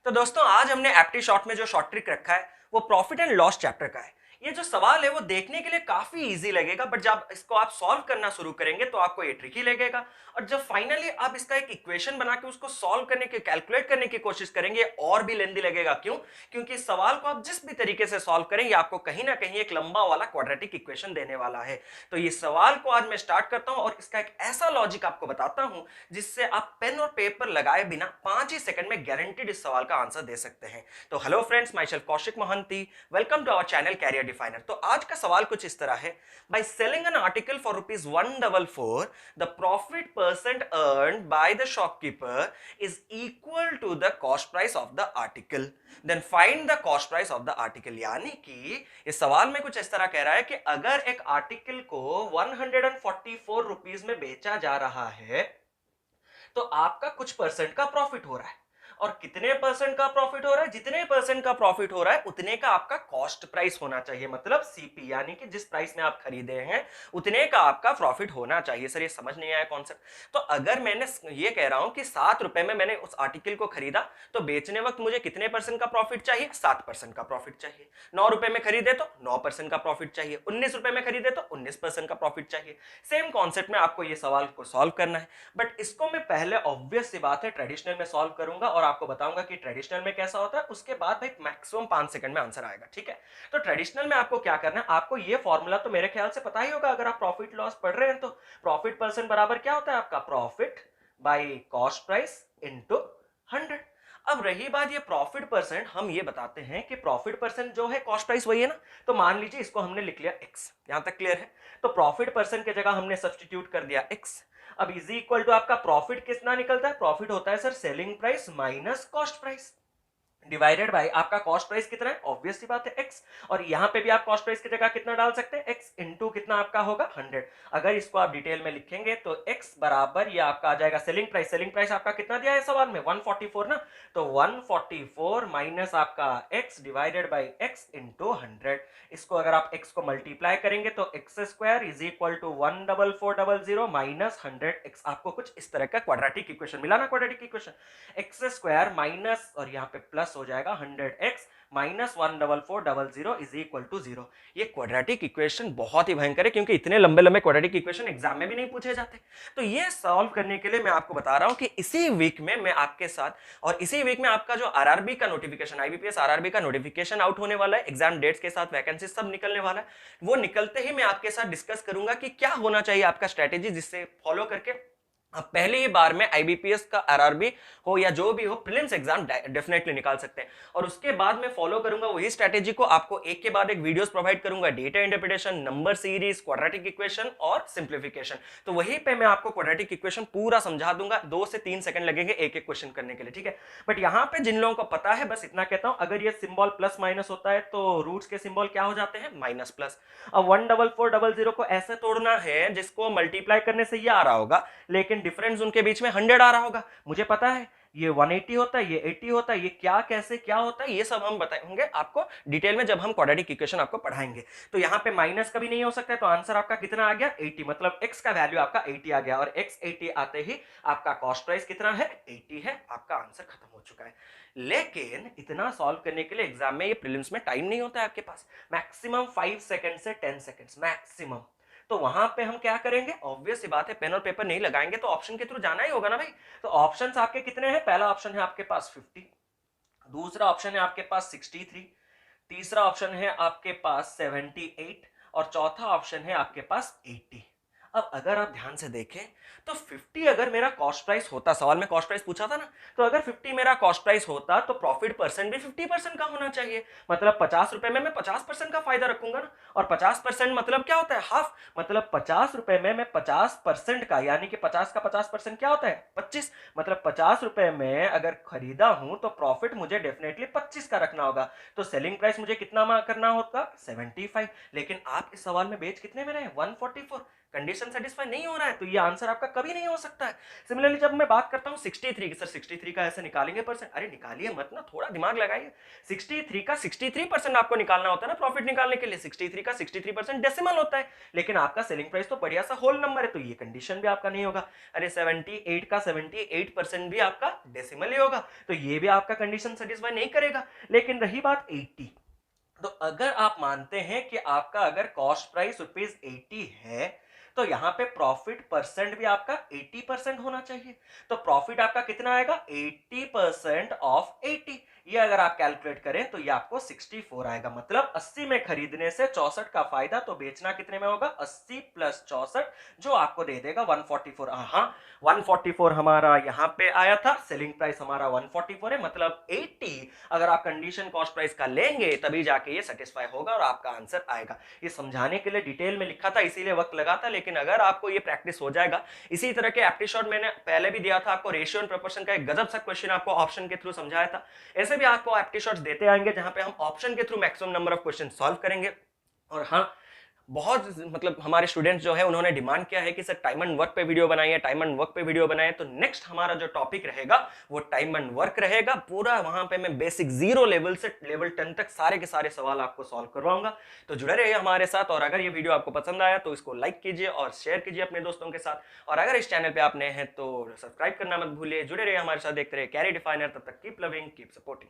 तो दोस्तों आज हमने एप्टी शॉर्ट में जो शॉर्ट ट्रिक रखा है वो प्रॉफिट एंड लॉस चैप्टर का है। ये जो सवाल है वो देखने के लिए काफी इजी लगेगा, बट जब इसको आप सॉल्व करना शुरू करेंगे तो आपको ये ट्रिकी लगेगा। और जब फाइनली आप इसका एक इक्वेशन बना के उसको सॉल्व करने की, कैलकुलेट करने की कोशिश करेंगे, और भी लेंदी लगेगा। क्यों? क्योंकि इस सवाल को आप जिस भी तरीके से सॉल्व करेंगे आपको कहीं ना कहीं एक लंबा वाला क्वाड्रेटिक इक्वेशन देने वाला है। तो ये सवाल को आज मैं स्टार्ट करता हूं और इसका एक ऐसा लॉजिक आपको बताता हूं जिससे आप पेन और पेपर लगाए बिना 5 ही सेकंड में गारंटीड इस सवाल का आंसर दे सकते हैं। तो hello friends, myself Kaushik Mohanty, welcome to our channel career definer. तो आज का सवाल कुछ इस तरह है। By selling an article for ₹144, the profit percent earned by the shopkeeper is equal to the cost price of the article, then find the cost price of the article. यानी कि इस सवाल में कुछ इस तरह कह रहा है कि अगर एक आर्टिकल को 144 रुपीज में बेचा जा रहा है तो आपका कुछ परसेंट का प्रॉफिट हो रहा है। और कितने परसेंट का प्रॉफिट हो रहा है? जितने परसेंट का प्रॉफिट हो रहा है उतने का आपका कॉस्ट प्राइस होना चाहिए, मतलब सीपी, यानी कि जिस प्राइस में आप खरीदे हैं उतने का आपका प्रॉफिट होना चाहिए। सर ये समझ नहीं आया कॉन्सेप्ट। तो अगर मैंने ये कह रहा हूं कि 7 रुपए में मैंने उस आर्टिकल को खरीदा तो बेचने वक्त मुझे कितने परसेंट का प्रॉफिट चाहिए? 7% का प्रॉफिट चाहिए। 9 रुपए में खरीदे तो 9% का प्रॉफिट चाहिए। 19 रुपए में खरीदे तो 19% का प्रॉफिट चाहिए। सेम कॉन्सेप्ट में आपको ये सवाल को सॉल्व करना है, बट इसको मैं पहले ऑब्वियस सी बात है ट्रेडिशनल में सॉल्व करूंगा और आपको बताऊंगा कि ट्रेडिशनल में कैसा होता है। उसके बाद भाई मैक्सिमम 5 सेकंड में आंसर आएगा, ठीक है? तो ट्रेडिशनल में आपको क्या करना है, आपको ये फॉर्मूला तो मेरे ख्याल से पता ही होगा। अगर आप प्रॉफिट लॉस पढ़ रहे हैं तो प्रॉफिट परसेंट बराबर क्या होता है आपका? Profit by cost price into 100। अब रही बात ये प्रॉफिट परसेंट, हम ये बताते हैं कि प्रॉफिट परसेंट जो है कॉस्ट प्राइस वही है ना। तो मान लीजिए इसको हमने लिख लिया x, यहां तक क्लियर है? तो प्रॉफिट परसेंट की जगह हमने सब्स्टिट्यूट कर दिया x। अब इज इक्वल टू आपका प्रॉफिट कितना निकलता है? प्रॉफिट होता है sir selling price minus cost price divided by आपका कॉस्ट प्राइस कितना है? ऑब्वियस सी बात है x। और यहां पे भी आप कॉस्ट प्राइस की जगह कितना डाल सकते हैं? x इंटू कितना आपका होगा? 100। अगर इसको आप डिटेल में लिखेंगे तो x बराबर ये आपका आ जाएगा सेलिंग प्राइस। सेलिंग प्राइस आपका कितना दिया है सवाल में? 144 ना। तो 144 माइनस आपका x divided by x into 100। इसको अगर आप x को मल्टीप्लाई करेंगे तो X square is equal to 14400 minus 100x। आपको कुछ इस तरह का क्वाड्रेटिक इक्वेशन मिला ना, quadratic equation. X square minus और यहाँ पे प्लस हो जाएगा 100x minus 14400 is equal to 0। ये क्वाड्रेटिक इक्वेशन बहुत ही भयंकर है क्योंकि इतने लंबे लंबे क्वाड्रेटिक इक्वेशन एग्जाम में भी नहीं पूछे जाते। तो ये सॉल्व करने के लिए मैं आपको बता रहा हूं कि इसी वीक में मैं आपके साथ, और इसी वीक में आपका जो आरआरबी का नोटिफिकेशन, आईबीपीएस आरआरबी का नोटिफिकेशन आउट होने वाला है, एग्जाम डेट्स के साथ वैकेंसी सब निकलने वाला है। वो निकलते ही मैं आपके साथ डिस्कस करूंगा कि क्या होना चाहिए आपका स्ट्रेटेजी, जिससे फॉलो करके आप पहले ही बार में आईबीपीएस का आरआरबी हो या जो भी हो प्रीलिम्स एग्जाम डेफिनेटली निकाल सकते हैं। और उसके बाद मैं फॉलो करूंगा वही स्ट्रेटेजी को, आपको एक के बाद एक वीडियोस प्रोवाइड करूंगा, data interpretation, number series, quadratic equation और सिंप्लीफिकेशन। तो वहीं पे मैं आपको क्वाड्रेटिक इक्वेशन पूरा समझा दूंगा। 2 से 3 सेकंड लगेंगे एक एक क्वेश्चन करने के लिए, ठीक है? बट यहां पे जिन लोगों को पता है बस इतना कहता हूं, अगर ये सिंबल प्लस माइनस होता है तो रूट्स के सिंबल क्या हो जाते हैं? Minus plus. अब 14400 को ऐसे तोड़ना है जिसको मल्टीप्लाई करने से ये आ रहा होगा, लेकिन डिफरेंस उनके बीच में 100 आ रहा होगा। मुझे पता है ये 180 होता है, ये 80 होता है, ये क्या कैसे क्या होता है ये सब हम बताएंगे आपको डिटेल में जब हम क्वाड्रेटिक इक्वेशन आपको पढ़ाएंगे। तो यहाँ पे माइनस कभी नहीं हो सकता है, तो आंसर आपका कितना आ गया? 80। मतलब x का वैल्यू आपका 80 आ गया और x 80 आते ही आपका कॉस्ट प्राइस कितना है? 80 है। आपका आंसर खत्म हो चुका है। लेकिन इतना सॉल्व करने के लिए एग्जाम में, ये प्रीलिम्स में टाइम नहीं होता है आपके पास। मैक्सिमम 5 सेकंड से 10 सेकंड्स मैक्सिमम। तो वहां पे हम क्या करेंगे? ऑब्वियस सी बात है, पेन और पेपर नहीं लगाएंगे तो ऑप्शन के थ्रू जाना ही होगा ना भाई। तो ऑप्शंस आपके कितने हैं? पहला ऑप्शन है आपके पास 50, दूसरा ऑप्शन है आपके पास 63, तीसरा ऑप्शन है आपके पास 78 और चौथा ऑप्शन है आपके पास 80। अब अगर आप ध्यान से देखें तो 50 अगर मेरा कॉस्ट प्राइस होता, सवाल में कॉस्ट प्राइस पूछा था ना, तो अगर 50 मेरा कॉस्ट प्राइस होता तो प्रॉफिट परसेंट भी 50% का होना चाहिए। मतलब 50 रुपए में मैं 50% का फायदा रखूंगा ना। और 50% मतलब क्या होता है? हाफ। मतलब 50 रुपए में मैं 50% का, यानी कि 50 का 50% क्या होता है? 25। मतलब 50 रुपए में अगर खरीदा हूं तो प्रॉफिट मुझे डेफिनेटली 25 का रखना होगा। तो सेलिंग प्राइस मुझे कितना करना होगा? 75। लेकिन आप इस सवाल में बेच कितने में रहे? 144। कंडीशन सेटिस्फाई नहीं हो रहा है तो ये आंसर आपका कभी नहीं हो सकता है। सिमिलरली जब मैं बात करता हूँ 63 की, सर 63 का ऐसे निकालेंगे परसेंट, अरे निकालिए मत ना, थोड़ा दिमाग लगाइए। 63 का 63% आपको निकालना होता है ना प्रॉफिट निकालने के लिए, 63 का 63% डेसिमल होता है, लेकिन आपका सेलिंग प्राइस तो बढ़िया सा होल नंबर है, तो ये कंडीशन भी आपका नहीं होगा। अरे 78 का 78% भी आपका डेसिमल ही होगा, तो ये भी आपका कंडीशन सेटिस्फाई नहीं करेगा। लेकिन रही बात 80, तो अगर आप मानते हैं कि आपका अगर कॉस्ट प्राइस ₹80 है तो यहां पे प्रॉफिट परसेंट भी आपका 80% होना चाहिए। तो प्रॉफिट आपका कितना आएगा, 80% ऑफ 80। ये अगर आप कैलकुलेट करें तो ये आपको 64 आएगा, मतलब 80 में खरीदने से 64 का फायदा, तो बेचना कितने में होगा, 80 प्लस 64, जो आपको दे देगा 144। हाँ 144 हमारा यहाँ पे आया था, सेलिंग प्राइस हमारा 144 है, मतलब 80 अगर आप कंडीशन कॉस्ट प्राइस का लेंगे तभी जाके ये सेटिस्फाई होगा और आपका आंसर आएगा। ये समझाने के लिए डिटेल में लिखा था, इसीलिए वक्त लगा था, लेकिन अगर आपको ये प्रैक्टिस हो जाएगा, इसी तरह के एप्टीट्यूड मैंने पहले भी दिया था आपको, रेशियो एंड प्रोपोर्शन का एक गजब सा क्वेश्चन आपको ऑप्शन के थ्रू समझाया था। ऐसे भी आपको एप्टीट्यूड्स देते आएंगे जहां पे हम ऑप्शन के through maximum number of question solve करेंगे। और हाँ, बहुत मतलब हमारे स्टूडेंट्स जो है उन्होंने डिमांड किया है कि सर टाइम एंड वर्क पे वीडियो बनाइए, टाइम एंड वर्क पे वीडियो बनाए, तो नेक्स्ट हमारा जो टॉपिक रहेगा वो टाइम एंड वर्क रहेगा। पूरा वहां पे मैं बेसिक 0 लेवल से लेवल 10 तक सारे के सारे सवाल आपको सॉल्व करवाऊंगा। तो जुड़े रहिए हमारे साथ, और अगर ये वीडियो आपको पसंद आया तो इसको लाइक कीजिए और शेयर कीजिए अपने दोस्तों के साथ, और अगर इस चैनल पे आप नए हैं तो सब्सक्राइब करना मत भूलिए। जुड़े रहिए हमारे साथ, देखते रहिए कैरियर डिफाइनर। तब तक कीप लविंग, कीप सपोर्टिंग।